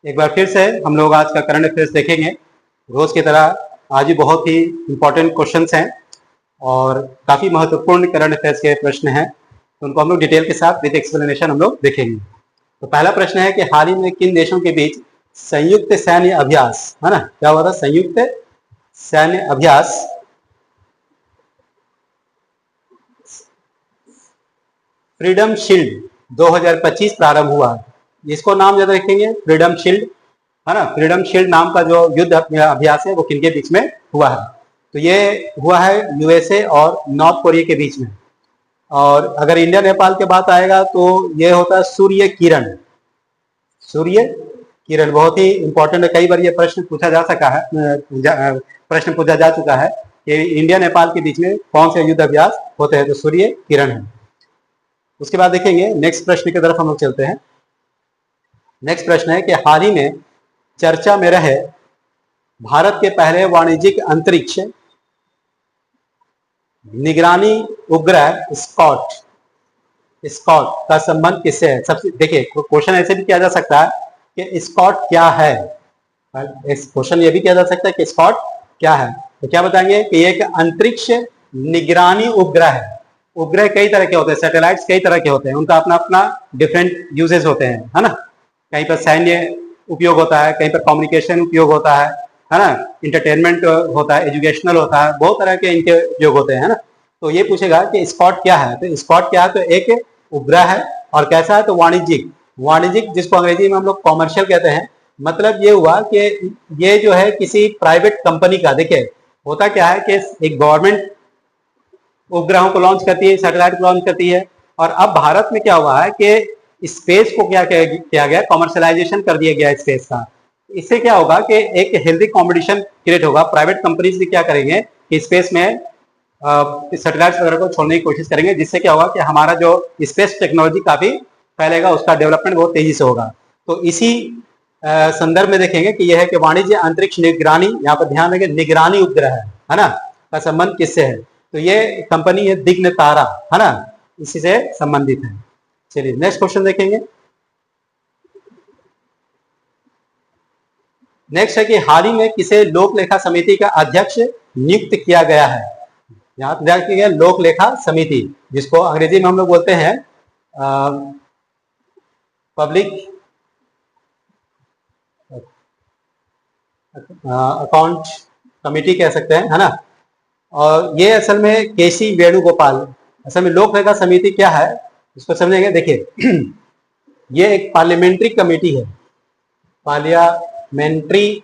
एक बार फिर से हम लोग आज का करंट अफेयर्स देखेंगे। रोज की तरह आज भी बहुत ही इंपॉर्टेंट क्वेश्चंस हैं और काफी महत्वपूर्ण करंट अफेयर्स के प्रश्न हैं, तो उनको हम लोग डिटेल के साथ विद एक्सप्लेनेशन हम लोग देखेंगे। तो पहला प्रश्न है कि हाल ही में किन देशों के बीच संयुक्त सैन्य अभ्यास, है ना, क्या हुआ था? संयुक्त सैन्य अभ्यास फ्रीडम शील्ड 2025 प्रारंभ हुआ। इसको नाम याद रखेंगे, फ्रीडम शील्ड, है ना। फ्रीडम शील्ड नाम का जो युद्ध अभ्यास है वो किनके बीच में हुआ है? तो ये हुआ है यूएसए और नॉर्थ कोरिया के बीच में। और अगर इंडिया नेपाल के बात आएगा तो ये होता है सूर्य किरण। सूर्य किरण बहुत ही इंपॉर्टेंट है, कई बार ये प्रश्न पूछा जा सका है, प्रश्न पूछा जा चुका है कि इंडिया नेपाल के बीच में कौन से युद्ध अभ्यास होते हैं, तो सूर्य किरण है। उसके बाद देखेंगे नेक्स्ट प्रश्न की तरफ हम लोग चलते हैं। नेक्स्ट प्रश्न है कि हाल ही में चर्चा में रहे भारत के पहले वाणिज्यिक अंतरिक्ष निगरानी उपग्रह स्कॉट का संबंध किससे है? सबसे देखिए, क्वेश्चन ऐसे भी किया जा सकता है कि स्कॉट क्या है। क्वेश्चन ये भी किया जा सकता है कि स्कॉट क्या है, तो क्या बताएंगे कि एक अंतरिक्ष निगरानी उपग्रह है। उपग्रह कई तरह के होते हैं, सैटेलाइट्स कई तरह के होते हैं, उनका अपना अपना डिफरेंट यूजेस होते हैं, है ना। कहीं पर सैन्य उपयोग होता है, कहीं पर कम्युनिकेशन उपयोग होता है ना, इंटरटेनमेंट होता है, एजुकेशनल होता है, बहुत तरह के इनके उपयोग होते हैं, ना। तो ये पूछेगा कि स्कॉट क्या है, तो स्कॉट क्या है? तो एक उपग्रह है और कैसा है? तो वाणिज्यिक, जिसको अंग्रेजी में हम लोग कॉमर्शियल कहते हैं। मतलब ये हुआ कि ये जो है किसी प्राइवेट कंपनी का, देखिए होता क्या है कि एक गवर्नमेंट उपग्रहों को लॉन्च करती है, सैटेलाइट को लॉन्च करती है, और अब भारत में क्या हुआ है कि स्पेस को क्या किया गया? कॉमर्शलाइजेशन कर दिया गया स्पेस का। इससे क्या होगा कि एक हेल्दी कंपटीशन क्रिएट होगा। प्राइवेट कंपनीज भी क्या करेंगे कि स्पेस में सैटेलाइट्स वगैरह को छोड़ने की कोशिश करेंगे, जिससे क्या होगा कि हमारा जो स्पेस टेक्नोलॉजी काफी फैलेगा, उसका डेवलपमेंट बहुत तेजी से होगा। तो इसी संदर्भ में देखेंगे कि यह है कि वाणिज्य अंतरिक्ष निगरानी, यहाँ पर ध्यान देंगे निगरानी उपग्रह है ना, का संबंध किससे है? तो ये कंपनी है दिग्न तारा, है ना, इसी से संबंधित है। चलिए नेक्स्ट क्वेश्चन देखेंगे। नेक्स्ट है कि हाल ही में किसे लोक लेखा समिति का अध्यक्ष नियुक्त किया गया है? यहाँ पर ध्यान रखिएगा, लोक लेखा समिति, जिसको अंग्रेजी में हम लोग बोलते हैं पब्लिक अकाउंट कमिटी कह सकते हैं, है ना। और ये असल में केसी वेणुगोपाल, असल में लोक लेखा समिति क्या है इसको समझेंगे। देखिए ये एक पार्लियामेंट्री कमेटी है, पार्लियामेंट्री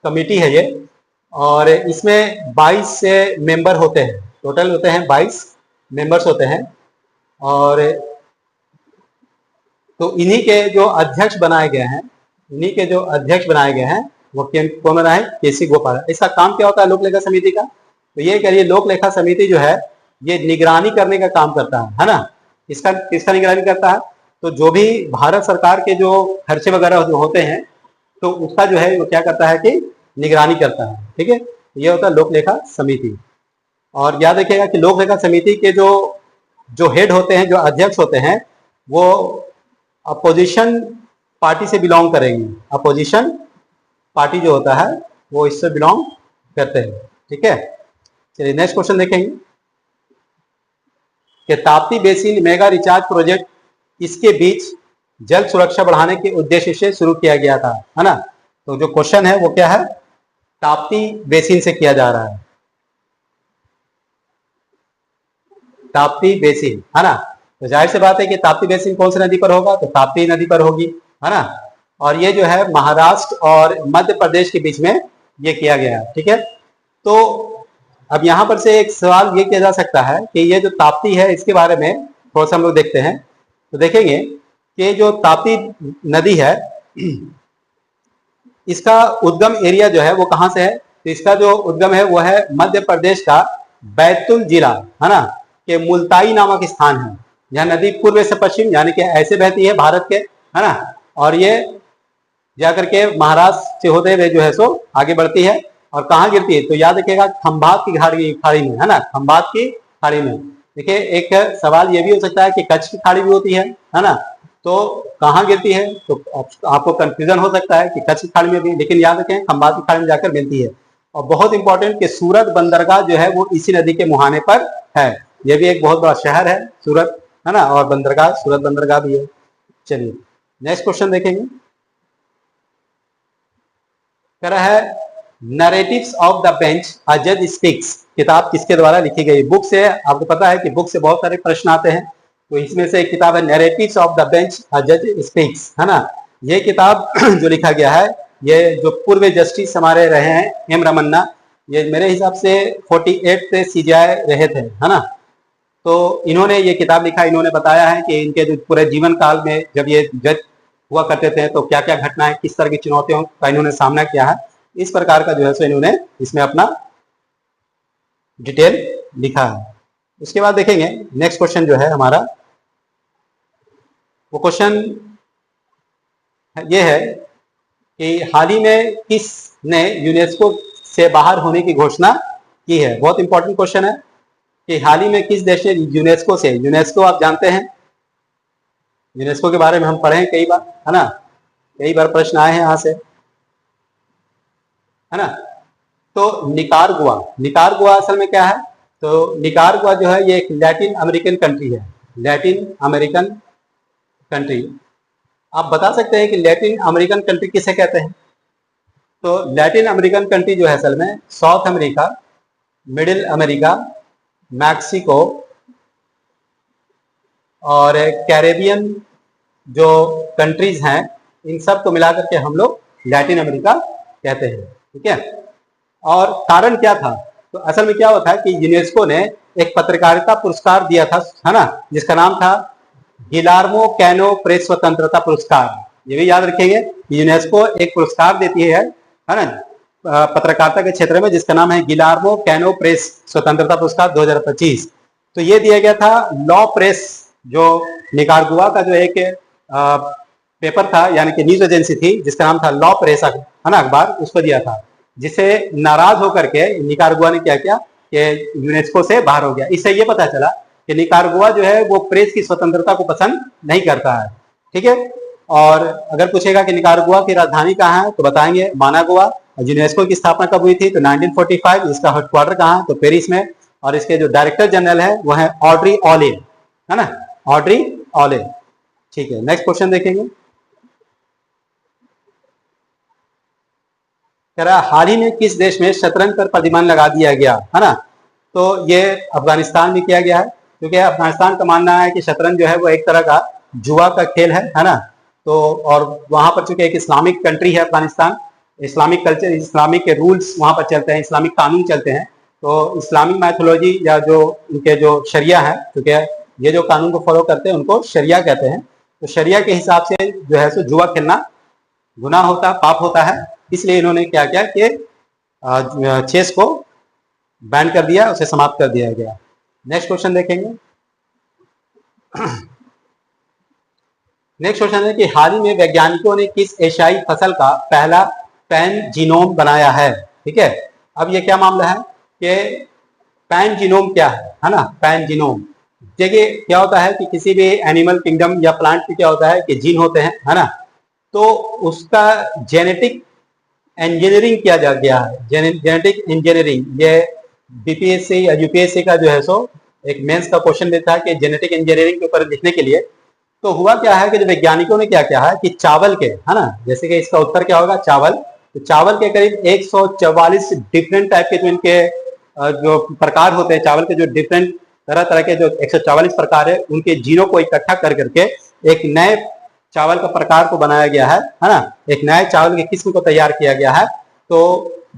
कमेटी है ये, और इसमें 22 मेंबर होते हैं, टोटल होते हैं 22 मेंबर्स होते हैं। और तो इन्हीं के जो अध्यक्ष बनाए गए हैं, वो कौन बना है? केसी गोपाल। इसका काम क्या होता है लोक लेखा समिति का? तो ये करिए, लोक लेखा समिति जो है ये निगरानी करने का काम करता है ना। किसका निगरानी करता है? तो जो भी भारत सरकार के जो खर्चे वगैरह जो होते हैं, तो उसका जो है वो क्या करता है कि निगरानी करता है। ठीक है, ये होता है लोक लेखा समिति। और याद रखिएगा कि लोक लेखा समिति के जो हेड होते हैं, जो अध्यक्ष होते हैं, वो अपोजिशन पार्टी से बिलोंग करेंगे। अपोजिशन पार्टी जो होता है वो इससे बिलोंग करते हैं। ठीक है, चलिए नेक्स्ट क्वेश्चन देखेंगे कि Tapti basin mega recharge project इसके बीच जल सुरक्षा बढ़ाने के उद्देश्य से शुरू किया गया था, है ना। तो जो क्वेश्चन है वो क्या है? ताप्ती बेसिन से किया जा रहा है, ताप्ती बेसिन, है ना। तो जाहिर सी बात है कि ताप्ती बेसिन कौन सी नदी पर होगा? तो ताप्ती नदी पर होगी, है ना। और ये जो है महाराष्ट्र और मध्य प्रदेश के बीच में ये किया गया है। ठीक है, तो अब यहां पर से एक सवाल ये किया जा सकता है कि ये जो ताप्ती है इसके बारे में थोड़ा सा हम लोग देखते हैं। तो देखेंगे कि जो ताप्ती नदी है इसका उद्गम एरिया जो है वो कहां से है? तो इसका जो उद्गम है वो है मध्य प्रदेश का बैतूल जिला, है ना, के मुल्ताई नामक स्थान है। यह नदी पूर्व से पश्चिम यानी कि ऐसे बहती है भारत के, है ना, और ये जाकर के महाराष्ट्र से होते हुए जो है सो आगे बढ़ती है। और कहाँ गिरती है? तो याद रखिएगा खंभात की खाड़ी में, है ना, खंभात की खाड़ी में। देखिए एक सवाल ये भी हो सकता है कि कच्छ की खाड़ी भी होती है ना। तो कहाँ गिरती है? तो आपको कंफ्यूजन हो सकता है कि कच्छ की खाड़ी में भी, लेकिन याद रखें खंबात की खाड़ी में जाकर मिलती है। और बहुत इंपॉर्टेंट कि सूरत बंदरगाह जो है वो इसी नदी के मुहाने पर है। ये भी एक बहुत बड़ा शहर है सूरत, है ना, और बंदरगाह सूरत बंदरगाह भी है। चलिए नेक्स्ट क्वेश्चन देखेंगे। कह रहा है नरेटिव्स ऑफ द बेंच अ जज स्पीक्स, किताब किसके द्वारा लिखी गई? बुक से, आपको पता है कि बुक से बहुत सारे प्रश्न आते हैं, तो इसमें से एक किताब है नरेटिव्स ऑफ द बेंच अ जज स्पीक्स, है ना। ये किताब जो लिखा गया है, ये जो पूर्व जस्टिस हमारे रहे हैं एम रमन्ना, ये मेरे हिसाब से 48 से सीजीआई रहे थे, है ना। तो इन्होंने ये किताब लिखा, इन्होंने बताया है कि इनके जो पूरे जीवन काल में जब ये जज हुआ करते थे तो क्या क्या घटनाएं, किस तरह की चुनौतियों का इन्होंने सामना किया है, इस प्रकार का जो है सो इन्होंने इसमें अपना डिटेल लिखा है। उसके बाद देखेंगे नेक्स्ट क्वेश्चन जो है हमारा, वो क्वेश्चन ये है कि हाल ही में किसने यूनेस्को से बाहर होने की घोषणा की है? बहुत इंपॉर्टेंट क्वेश्चन है कि हाल ही में किस देश ने यूनेस्को से, यूनेस्को आप जानते हैं, यूनेस्को के बारे में हम पढ़े हैं कई बार, है ना, कई बार प्रश्न आए हैं यहाँ से, है ना। तो निकारागुआ, निकारागुआ असल में क्या है? तो निकारागुआ जो है ये एक लैटिन अमेरिकन कंट्री है, लैटिन अमेरिकन कंट्री। आप बता सकते हैं कि लैटिन अमेरिकन कंट्री किसे कहते हैं? तो लैटिन अमेरिकन कंट्री जो है असल में south America, middle America, Mexico और कैरेबियन जो कंट्रीज हैं, इन सब को मिलाकर के हम लोग लैटिन अमेरिका कहते हैं, ठीक है। और कारण क्या था? तो असल में क्या हुआ था कि यूनेस्को ने एक पत्रकारिता पुरस्कार दिया था, है ना, जिसका नाम था गिलार्मो कैनो प्रेस स्वतंत्रता पुरस्कार। ये भी याद रखेंगे, यूनेस्को एक पुरस्कार देती है ना, पत्रकारिता के क्षेत्र में, जिसका नाम है गिलार्मो कैनो प्रेस स्वतंत्रता पुरस्कार 2025। तो ये दिया गया था लॉ प्रेस, जो निकारागुआ का जो एक पेपर था, यानी कि न्यूज एजेंसी थी, जिसका नाम था लॉ प्रेस, है ना, अखबार, उसको दिया था, जिसे नाराज होकर के निकारागुआ ने क्या किया कि यूनेस्को से बाहर हो गया। इससे ये पता चला कि निकारागुआ जो है वो प्रेस की स्वतंत्रता को पसंद नहीं करता है, ठीक है। और अगर पूछेगा कि निकारागुआ की राजधानी कहाँ है, तो बताएंगे मानागुआ। यूनेस्को की स्थापना कब हुई थी? तो 1945। इसका हेडक्वार्टर कहाँ है? तो पेरिस में। और इसके जो डायरेक्टर जनरल है वो है ऑड्री ऑले, है ना, ऑड्री ऑले, ठीक है। नेक्स्ट क्वेश्चन देखेंगे। कह रहा है हाल ही में किस देश में शतरंज पर प्रतिबंध लगा दिया गया, है ना। तो ये अफगानिस्तान में किया गया है, क्योंकि अफगानिस्तान का मानना है कि शतरंज जो है वो एक तरह का जुआ का खेल है ना। तो और वहां पर चूंकि एक इस्लामिक कंट्री है अफगानिस्तान, इस्लामिक कल्चर, इस्लामिक के रूल्स वहां पर चलते हैं, इस्लामिक कानून चलते हैं। तो इस्लामिक मैथोलॉजी या जो उनके जो शरिया है, क्योंकि ये जो कानून को फॉलो करते हैं उनको शरिया कहते हैं। तो शरिया के हिसाब से जो है सो जुआ खेलना गुनाह होता है, पाप होता है। इसलिए इन्होंने क्या किया कि चेस को बैन कर दिया, उसे समाप्त कर दिया गया। नेक्स्ट क्वेश्चन देखेंगे। नेक्स्ट क्वेश्चन है कि हाल ही में वैज्ञानिकों ने किस एशियाई फसल का पहला पैन जीनोम बनाया है, ठीक है। अब ये क्या मामला है कि पैन जीनोम क्या है ना, पैन जीनोम। देखिए क्या होता है कि किसी भी एनिमल किंगडम या प्लांट में क्या होता है कि जीन होते हैं, है ना, तो उसका जेनेटिक इंजीनियरिंग किया जा गया है। जेनेटिक इंजीनियरिंग, ये बीपीएससी या यूपीएससी का जो है सो एक मेंस का क्वेश्चन देता है कि जेनेटिक इंजीनियरिंग के ऊपर लिखने के लिए। तो हुआ क्या है कि जो वैज्ञानिकों ने क्या किया है कि चावल के, है ना, जैसे कि इसका उत्तर क्या होगा, चावल। तो चावल के करीब 144 डिफरेंट टाइप के जो इनके जो प्रकार होते हैं, चावल के जो डिफरेंट तरह तरह के जो 144 प्रकार है, उनके जीनों को इकट्ठा कर करके एक नए चावल का प्रकार को बनाया गया है ना, एक नए चावल की किस्म को तैयार किया गया है। तो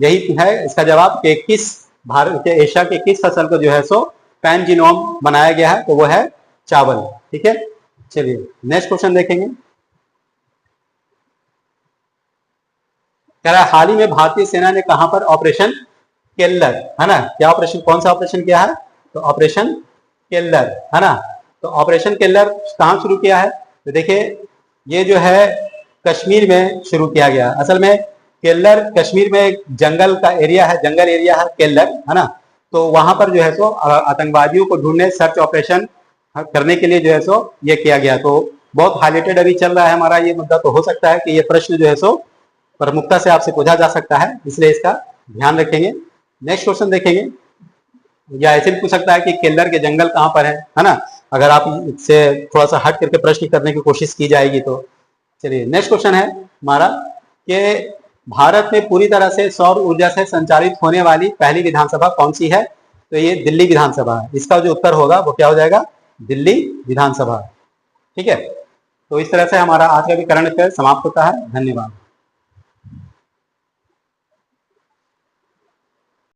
यही है इसका जवाब कि किस भारत के एशिया के किस फसल को जो है सो पैन जीनोम बनाया गया है, तो वो है चावल, ठीक है। चलिए नेक्स्ट क्वेश्चन देखेंगे। कह रहा है हाल ही में भारतीय सेना ने कहां पर ऑपरेशन केल्लर, है ना, क्या ऑपरेशन, कौन सा ऑपरेशन किया है? तो ऑपरेशन केल्लर, है ना। तो ऑपरेशन केल्लर कहां शुरू किया है? तो देखिए ये जो है कश्मीर में शुरू किया गया। असल में केल्लर कश्मीर में एक जंगल का एरिया है, जंगल एरिया है केल्लर, है ना। तो वहां पर जो है सो आतंकवादियों को ढूंढने सर्च ऑपरेशन करने के लिए जो है सो ये किया गया। तो बहुत हाईलाइटेड अभी चल रहा है हमारा ये मुद्दा, तो हो सकता है कि ये प्रश्न जो है सो प्रमुखता से आपसे पूछा जा सकता है, इसलिए इसका ध्यान रखेंगे। नेक्स्ट क्वेश्चन देखेंगे, या ऐसे भी पूछ सकता है कि केल्लर के जंगल कहाँ पर है ना, अगर आप इससे थोड़ा सा हट करके प्रश्न करने की कोशिश की जाएगी तो। चलिए नेक्स्ट क्वेश्चन है हमारा कि भारत में पूरी तरह से सौर ऊर्जा से संचालित होने वाली पहली विधानसभा कौन सी है? तो ये दिल्ली विधानसभा है। इसका जो उत्तर होगा वो क्या हो जाएगा? दिल्ली विधानसभा। ठीक है, तो इस तरह से हमारा आज का भी करंट अफेयर समाप्त होता है। धन्यवाद।